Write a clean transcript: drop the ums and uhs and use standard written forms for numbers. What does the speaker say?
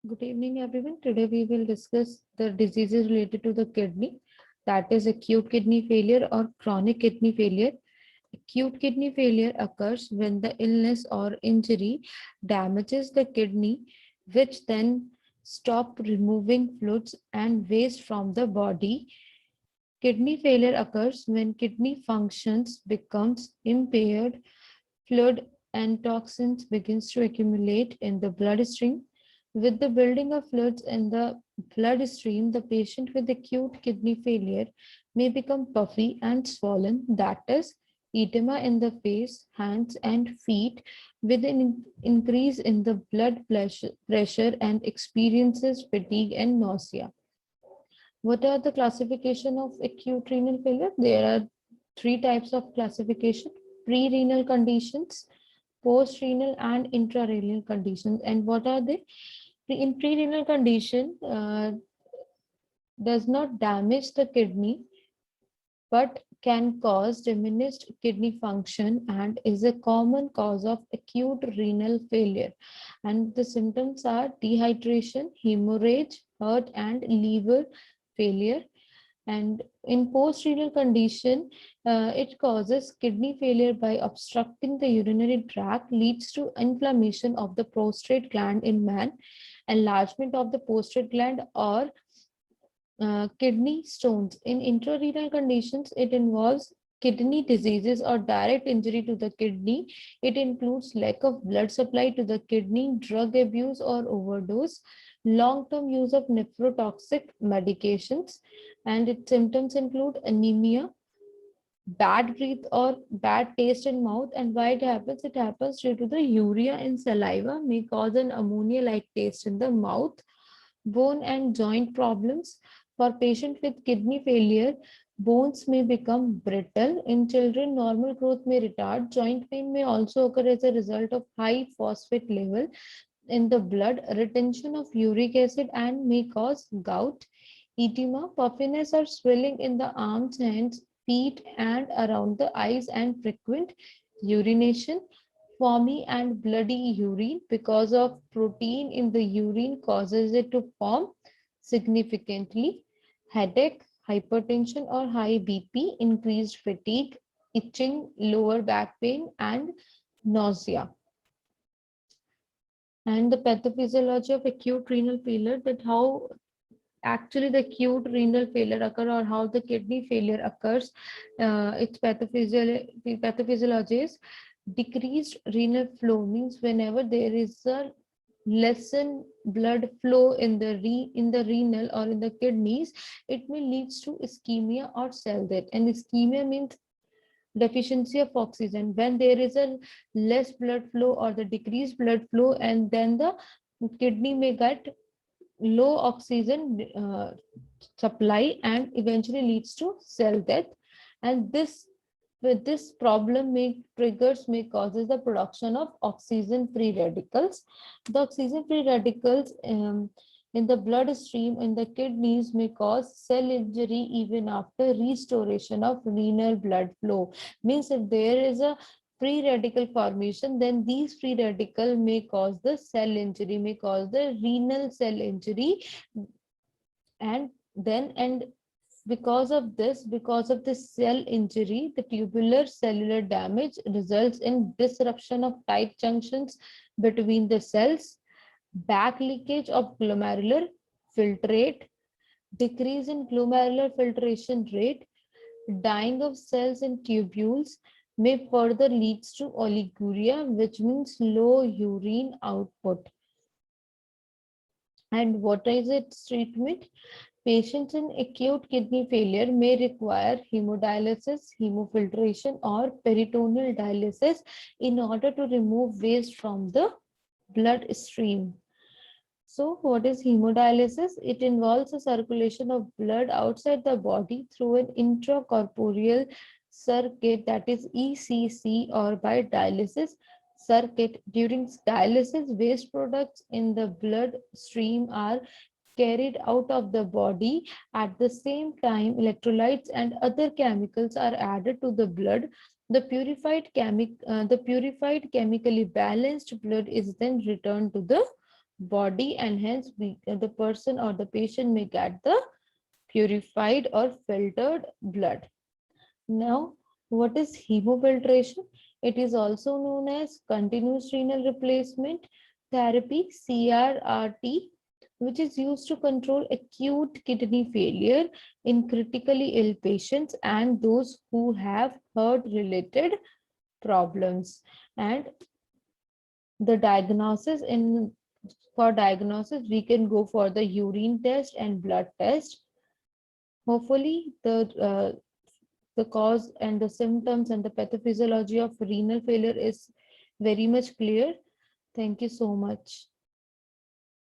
Good evening, everyone. Today we will discuss the diseases related to the kidney, that is acute kidney failure or chronic kidney failure. Acute kidney failure occurs when the illness or injury damages the kidney, which then stop removing fluids and waste from the body. Kidney failure occurs when kidney functions becomes impaired, fluid and toxins begins to accumulate in the bloodstream. With the building of fluids in the bloodstream, the patient with acute kidney failure may become puffy and swollen, that is, edema in the face, hands, and feet, with an increase in the blood pressure and experiences fatigue and nausea. What are the classification of acute renal failure? There are three types of classification: pre-renal conditions, post-renal, and intrarenal conditions. And what are they? In pre-renal condition, does not damage the kidney but can cause diminished kidney function and is a common cause of acute renal failure. And the symptoms are dehydration, hemorrhage, heart and liver failure. And in post-renal condition, it causes kidney failure by obstructing the urinary tract, leads to inflammation of the prostate gland in man, enlargement of the prostate gland, or kidney stones. In intrarenal conditions, it involves kidney diseases or direct injury to the kidney. It includes lack of blood supply to the kidney, drug abuse or overdose, long-term use of nephrotoxic medications, and its symptoms include anemia, bad breath or bad taste in mouth. And why it happens? It happens due to the urea in saliva may cause an ammonia-like taste in the mouth. Bone and joint problems. For patients with kidney failure, bones may become brittle. In children, normal growth may retard. Joint pain may also occur as a result of high phosphate level in the blood, retention of uric acid, and may cause gout, edema, puffiness or swelling in the arms, hands, feet, and around the eyes, and frequent urination. Foamy and bloody urine because of protein in the urine causes it to form significantly. Headache, hypertension or high BP, increased fatigue, itching, lower back pain, and nausea. And the pathophysiology of acute renal failure, that how actually the acute renal failure occur or how the kidney failure occurs. Its pathophysiology is decreased renal flow, means whenever there is a lessen blood flow in the renal or in the kidneys, it may leads to ischemia or cell death. And ischemia means deficiency of oxygen. When there is a less blood flow or the decreased blood flow, and then the kidney may get low oxygen supply and eventually leads to cell death. And this with this problem may causes the production of oxygen free radicals. The oxygen free radicals in the bloodstream in the kidneys may cause cell injury even after restoration of renal blood flow. Means if there is a free radical formation, then these free radical may cause the cell injury, may cause the renal cell injury. And because of this cell injury, the tubular cellular damage results in disruption of tight junctions between the cells, back leakage of glomerular filtrate, decrease in glomerular filtration rate, dying of cells in tubules may further leads to oliguria, which means low urine output. And what is its treatment? Patients in acute kidney failure may require hemodialysis, hemofiltration, or peritoneal dialysis in order to remove waste from the bloodstream. So, what is hemodialysis? It involves the circulation of blood outside the body through an intracorporeal circuit, that is ECC, or by dialysis circuit. During dialysis, waste products in the blood stream are carried out of the body. At the same time, electrolytes and other chemicals are added to the blood. The purified chemically balanced blood is then returned to the body, and hence the person or the patient may get the purified or filtered blood. Now, what is hemofiltration? It is also known as continuous renal replacement therapy, CRRT, which is used to control acute kidney failure in critically ill patients and those who have heart related problems. And the diagnosis in for diagnosis, we can go for the urine test and blood test. Hopefully, the cause and the symptoms and the pathophysiology of renal failure is very much clear. Thank you so much.